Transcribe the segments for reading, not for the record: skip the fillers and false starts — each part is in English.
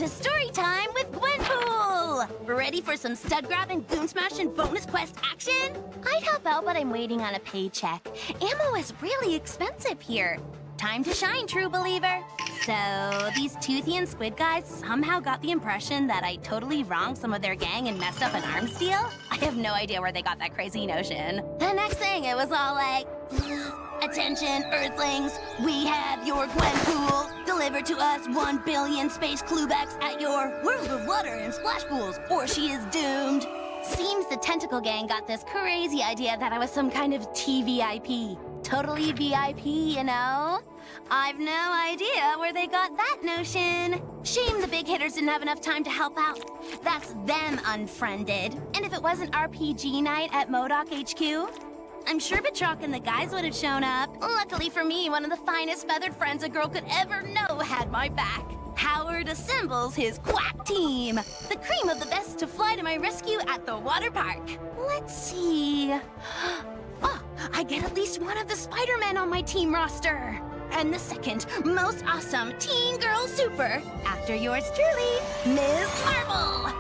to story time with Gwenpool! Ready for some stud grabbing, goon smashing, bonus quest action? I'd help out, but I'm waiting on a paycheck. Ammo is really expensive here. Time to shine, true believer. So, these Toothy and Squid guys somehow got the impression that I totally wronged some of their gang and messed up an arms deal? I have no idea where they got that crazy notion. The next thing, it was all like, attention, Earthlings, we have your Gwenpool. Deliver to us 1 billion space cluebacks at your world of water and splash pools, or she is doomed. Seems the Tentacle Gang got this crazy idea that I was some kind of TVIP. Totally VIP, you know? I've no idea where they got that notion. Shame the big hitters didn't have enough time to help out. That's them unfriended. And if it wasn't RPG night at MODOK HQ, I'm sure Batroc and the guys would have shown up. Luckily for me, one of the finest feathered friends a girl could ever know had my back. Howard assembles his quack team. The cream of the best to fly to my rescue at the water park. Let's see. Oh, I get at least one of the Spider-Men on my team roster. And the second most awesome teen girl super, after yours truly, Ms. Marvel.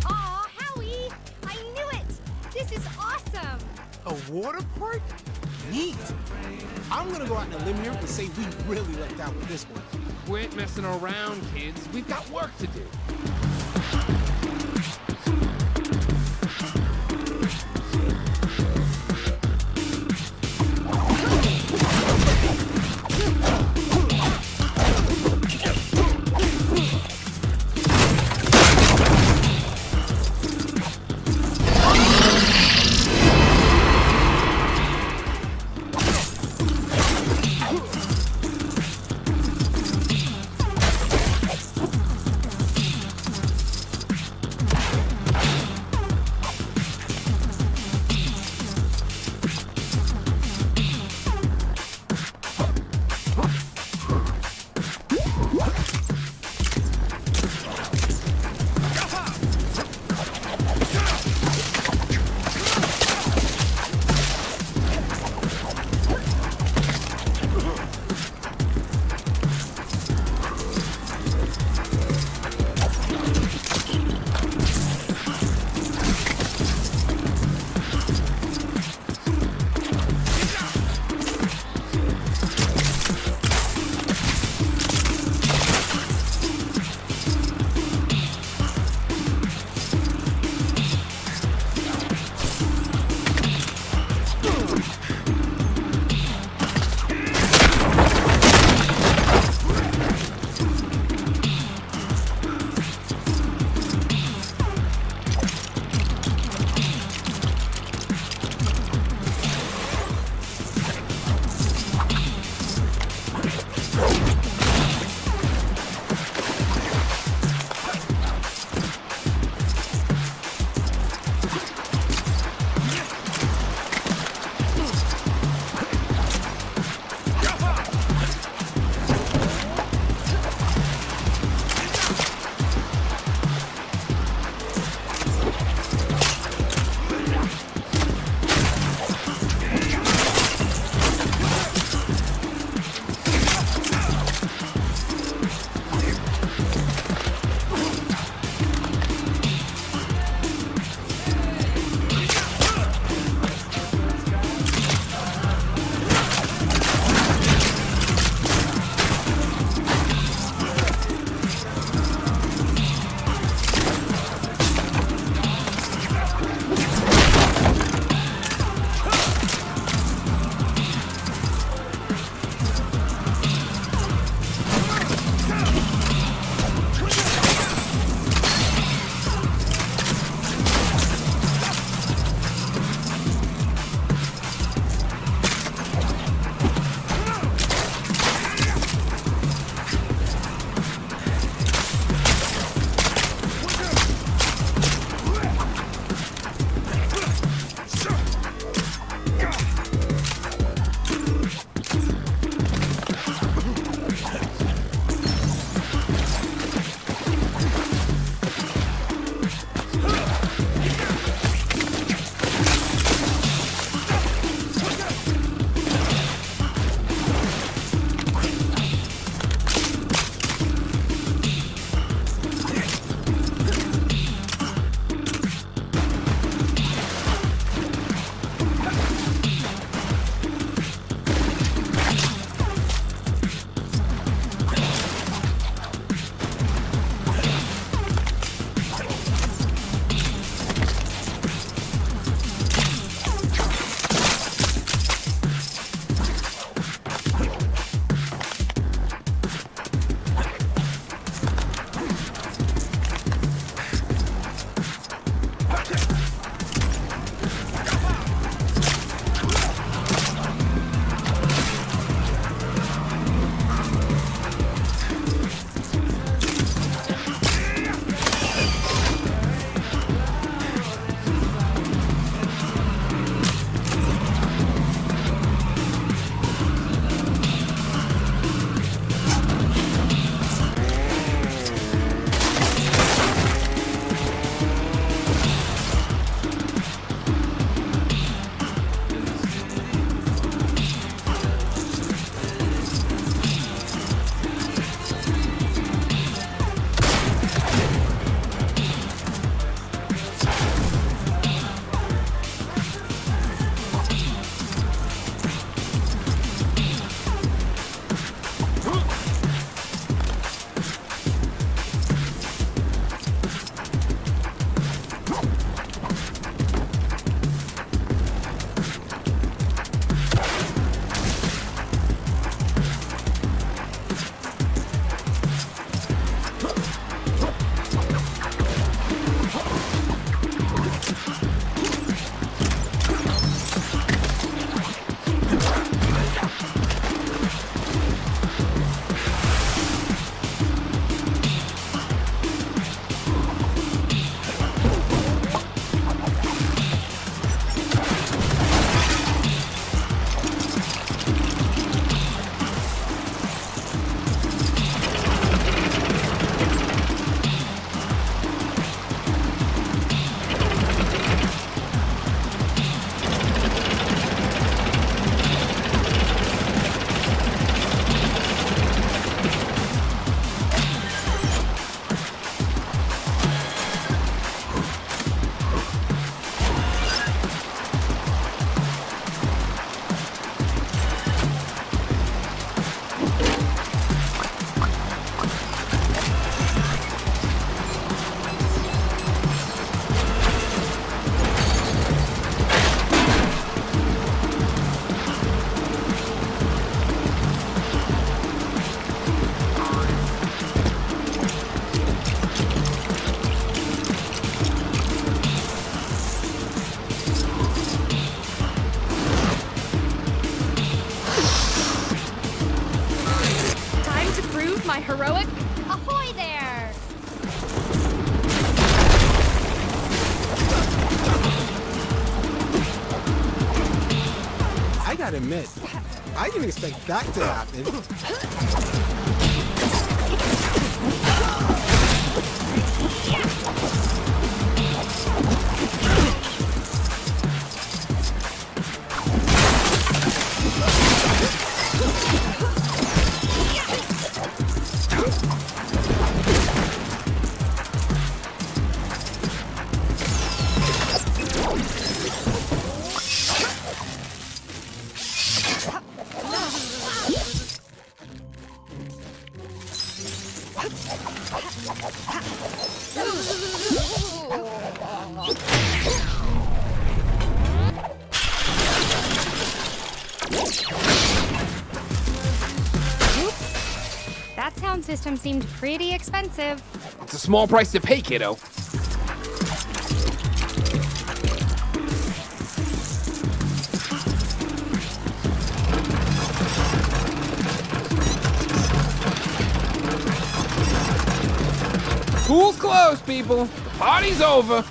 Aw, Howie! I knew it! This is awesome! A water park? Neat. I'm gonna go out on a limb here and say we really lucked out with this one. Quit messing around, kids. We've got work to do. my heroic. Ahoy there! I gotta admit, I didn't expect that to happen. That sound system seemed pretty expensive. It's a small price to pay, kiddo. Pool's closed, people. The party's over.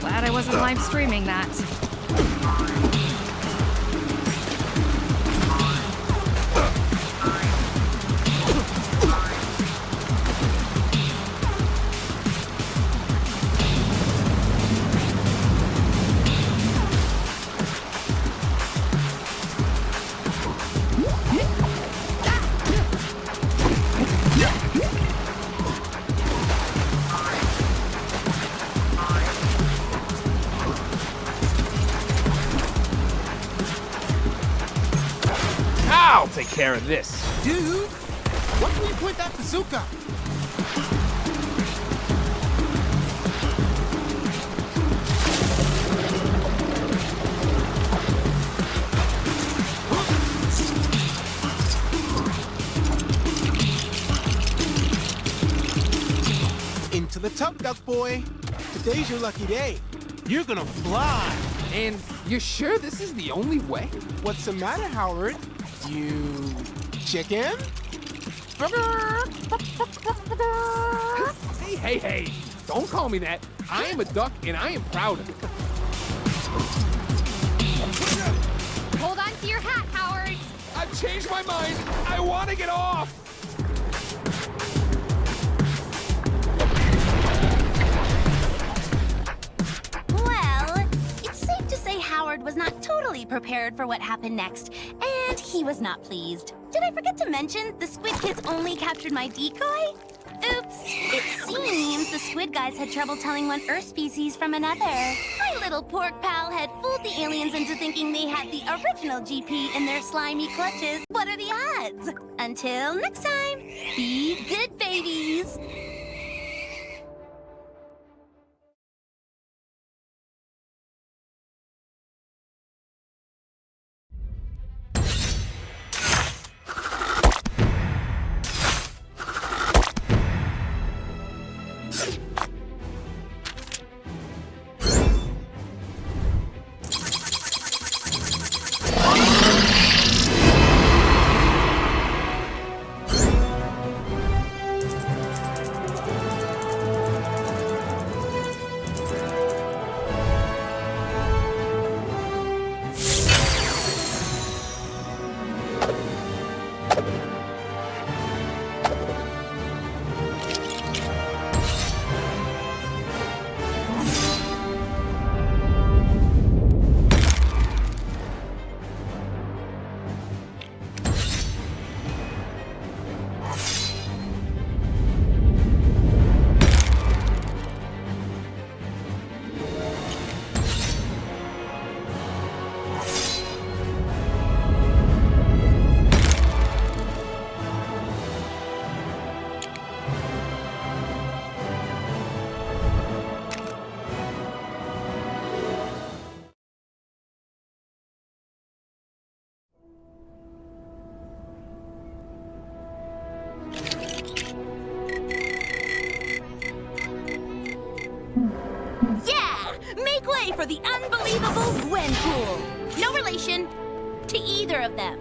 Glad I wasn't live streaming that. I'll take care of this. Dude, what can we point that bazooka? Into the tub, duck boy. Today's your lucky day. You're gonna fly. And you're sure this is the only way? What's the matter, Howard? You chicken? Hey, don't call me that. I am a duck and I am proud of it. Hold on to your hat, Howard. I've changed my mind. I want to get off. Well, it's safe to say Howard was not totally prepared for what happened next, and he was not pleased. Did I forget to mention the Squid Kids only captured my decoy? Oops. It seems the Squid guys had trouble telling one Earth species from another. My little pork pal had fooled the aliens into thinking they had the original GP in their slimy clutches. What are the odds? Until next time, be good babies. for the unbelievable Gwenpool. No relation to either of them.